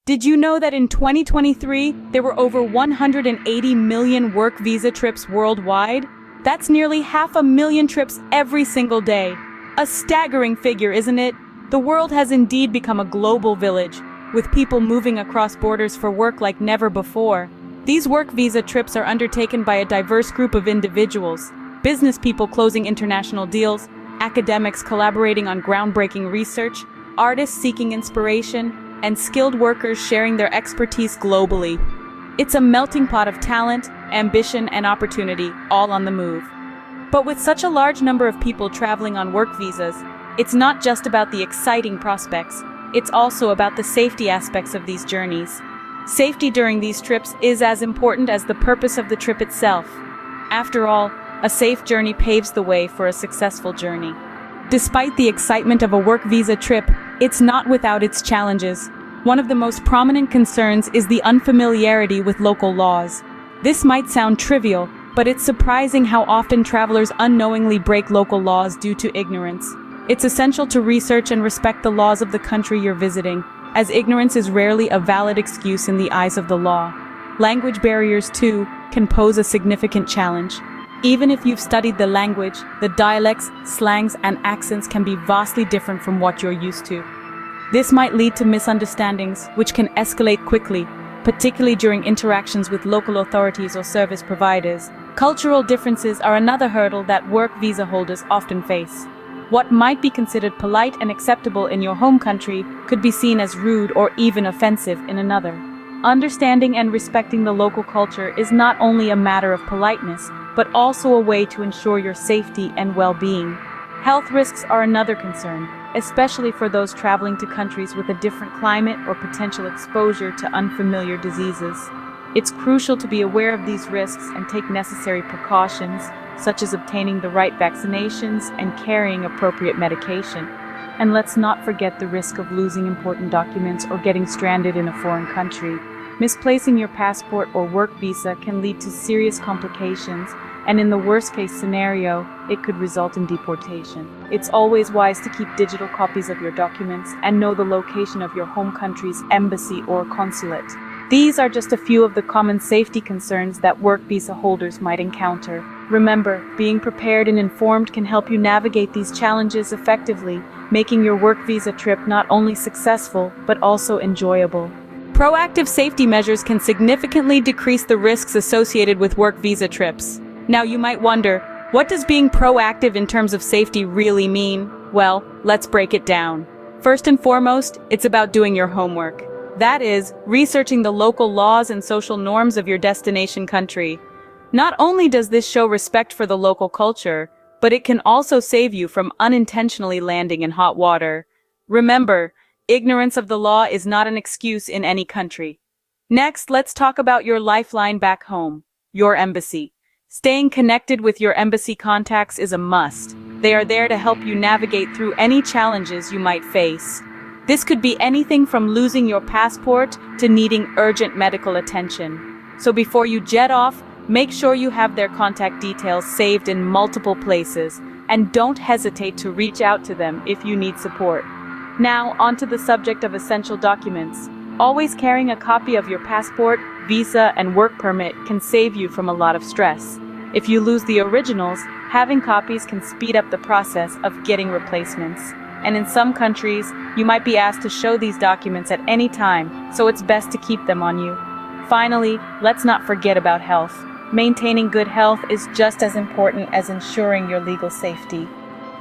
Did you know that in 2023, there were over 180 million work visa trips worldwide? That's nearly 500,000 trips every single day. A staggering figure, isn't it? The world has indeed become a global village, with people moving across borders for work like never before. These work visa trips are undertaken by a diverse group of individuals: business people closing international deals, academics collaborating on groundbreaking research, artists seeking inspiration, and skilled workers sharing their expertise globally. It's a melting pot of talent, ambition, and opportunity, all on the move. But with such a large number of people traveling on work visas, it's not just about the exciting prospects, it's also about the safety aspects of these journeys. Safety during these trips is as important as the purpose of the trip itself. After all, a safe journey paves the way for a successful journey. Despite the excitement of a work visa trip, it's not without its challenges. One of the most prominent concerns is the unfamiliarity with local laws. This might sound trivial, but it's surprising how often travelers unknowingly break local laws due to ignorance. It's essential to research and respect the laws of the country you're visiting, as ignorance is rarely a valid excuse in the eyes of the law. Language barriers, too, can pose a significant challenge. Even if you've studied the language, the dialects, slangs, and accents can be vastly different from what you're used to. This might lead to misunderstandings, which can escalate quickly, particularly during interactions with local authorities or service providers. Cultural differences are another hurdle that work visa holders often face. What might be considered polite and acceptable in your home country could be seen as rude or even offensive in another. Understanding and respecting the local culture is not only a matter of politeness, but also a way to ensure your safety and well-being. Health risks are another concern, especially for those traveling to countries with a different climate or potential exposure to unfamiliar diseases. It's crucial to be aware of these risks and take necessary precautions, such as obtaining the right vaccinations and carrying appropriate medication. And let's not forget the risk of losing important documents or getting stranded in a foreign country. Misplacing your passport or work visa can lead to serious complications, and in the worst-case scenario, it could result in deportation. It's always wise to keep digital copies of your documents and know the location of your home country's embassy or consulate. These are just a few of the common safety concerns that work visa holders might encounter. Remember, being prepared and informed can help you navigate these challenges effectively, making your work visa trip not only successful, but also enjoyable. Proactive safety measures can significantly decrease the risks associated with work visa trips. Now you might wonder, what does being proactive in terms of safety really mean? Well, let's break it down. First and foremost, it's about doing your homework. That is, researching the local laws and social norms of your destination country. Not only does this show respect for the local culture, but it can also save you from unintentionally landing in hot water. Remember, ignorance of the law is not an excuse in any country. Next, let's talk about your lifeline back home, your embassy. Staying connected with your embassy contacts is a must. They are there to help you navigate through any challenges you might face. This could be anything from losing your passport to needing urgent medical attention. So before you jet off, make sure you have their contact details saved in multiple places, and don't hesitate to reach out to them if you need support. Now, onto the subject of essential documents. Always carrying a copy of your passport, visa, and work permit can save you from a lot of stress. If you lose the originals, having copies can speed up the process of getting replacements. And in some countries, you might be asked to show these documents at any time, so it's best to keep them on you. Finally, let's not forget about health. Maintaining good health is just as important as ensuring your legal safety.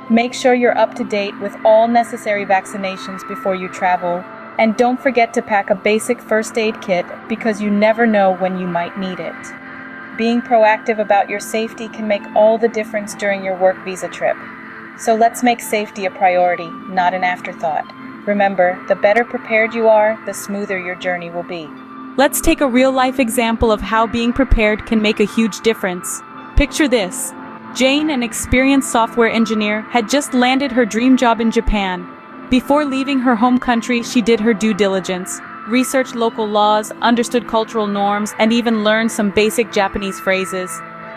Make sure you're up to date with all necessary vaccinations before you travel, and don't forget to pack a basic first aid kit because you never know when you might need it. Being proactive about your safety can make all the difference during your work visa trip. So let's make safety a priority, not an afterthought. Remember, the better prepared you are, the smoother your journey will be. Let's take a real-life example of how being prepared can make a huge difference. Picture this. Jane, an experienced software engineer, had just landed her dream job in Japan. Before leaving her home country, she did her due diligence, researched local laws, understood cultural norms, and even learned some basic Japanese phrases.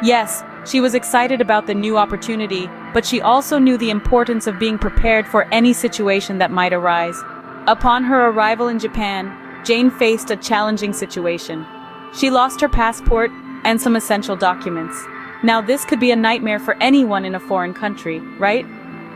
Yes, she was excited about the new opportunity, but she also knew the importance of being prepared for any situation that might arise. Upon her arrival in Japan, Jane faced a challenging situation. She lost her passport and some essential documents. Now this could be a nightmare for anyone in a foreign country, right?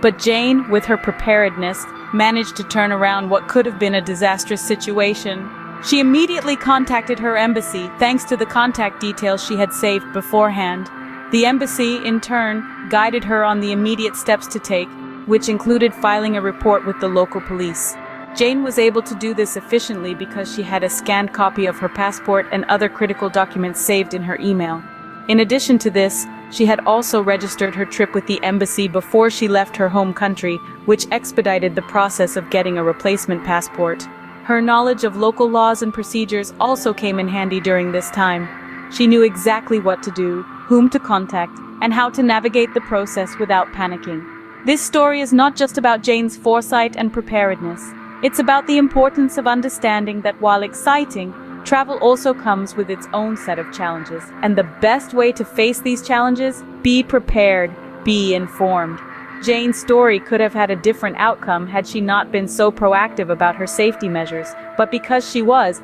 But Jane, with her preparedness, managed to turn around what could have been a disastrous situation. She immediately contacted her embassy thanks to the contact details she had saved beforehand. The embassy, in turn, guided her on the immediate steps to take, which included filing a report with the local police. Jane was able to do this efficiently because she had a scanned copy of her passport and other critical documents saved in her email. In addition to this, she had also registered her trip with the embassy before she left her home country, which expedited the process of getting a replacement passport. Her knowledge of local laws and procedures also came in handy during this time. She knew exactly what to do, whom to contact, and how to navigate the process without panicking. This story is not just about Jane's foresight and preparedness. It's about the importance of understanding that while exciting, travel also comes with its own set of challenges. And the best way to face these challenges? Be prepared, be informed. Jane's story could have had a different outcome had she not been so proactive about her safety measures, but because she was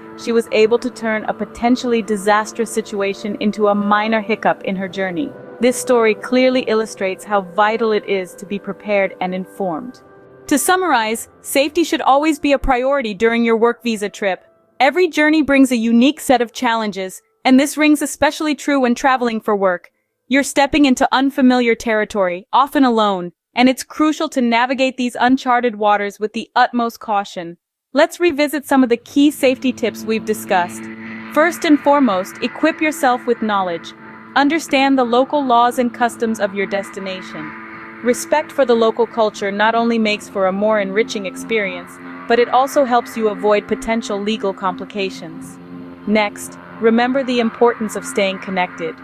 able to turn a potentially disastrous situation into a minor hiccup in her journey. This story clearly illustrates how vital it is to be prepared and informed. To summarize, safety should always be a priority during your work visa trip. Every journey brings a unique set of challenges, and this rings especially true when traveling for work. You're stepping into unfamiliar territory, often alone, and it's crucial to navigate these uncharted waters with the utmost caution. Let's revisit some of the key safety tips we've discussed. First and foremost, equip yourself with knowledge. Understand the local laws and customs of your destination. Respect for the local culture not only makes for a more enriching experience, but it also helps you avoid potential legal complications. Next, remember the importance of staying connected.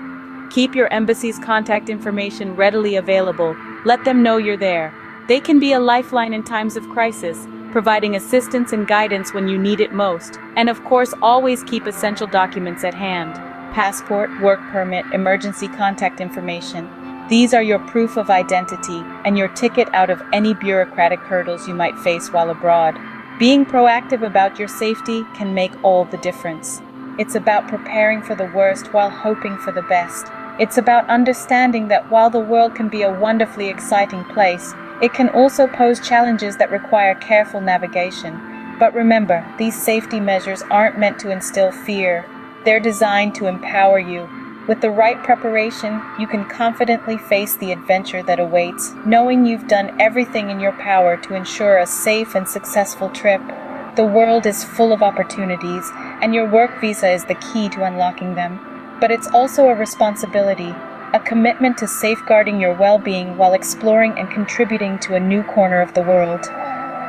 Keep your embassy's contact information readily available. Let them know you're there. They can be a lifeline in times of crisis, providing assistance and guidance when you need it most. And of course, always keep essential documents at hand. Passport, work permit, emergency contact information. These are your proof of identity and your ticket out of any bureaucratic hurdles you might face while abroad. Being proactive about your safety can make all the difference. It's about preparing for the worst while hoping for the best. It's about understanding that while the world can be a wonderfully exciting place, it can also pose challenges that require careful navigation. But remember, these safety measures aren't meant to instill fear. They're designed to empower you. With the right preparation, you can confidently face the adventure that awaits, knowing you've done everything in your power to ensure a safe and successful trip. The world is full of opportunities, and your work visa is the key to unlocking them. But it's also a responsibility, a commitment to safeguarding your well-being while exploring and contributing to a new corner of the world.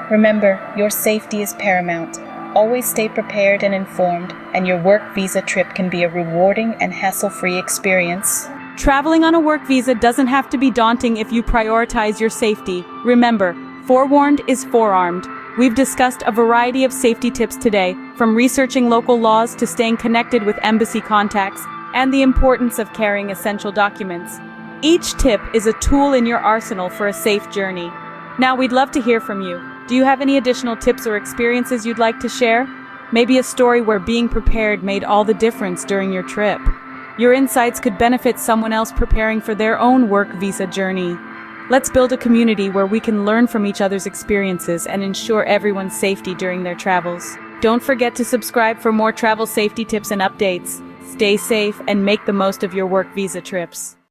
Remember, your safety is paramount. Always stay prepared and informed, and your work visa trip can be a rewarding and hassle-free experience. Traveling on a work visa doesn't have to be daunting if you prioritize your safety. Remember, forewarned is forearmed. We've discussed a variety of safety tips today, from researching local laws to staying connected with embassy contacts, and the importance of carrying essential documents. Each tip is a tool in your arsenal for a safe journey. Now, we'd love to hear from you. Do you have any additional tips or experiences you'd like to share? Maybe a story where being prepared made all the difference during your trip. Your insights could benefit someone else preparing for their own work visa journey. Let's build a community where we can learn from each other's experiences and ensure everyone's safety during their travels. Don't forget to subscribe for more travel safety tips and updates. Stay safe and make the most of your work visa trips.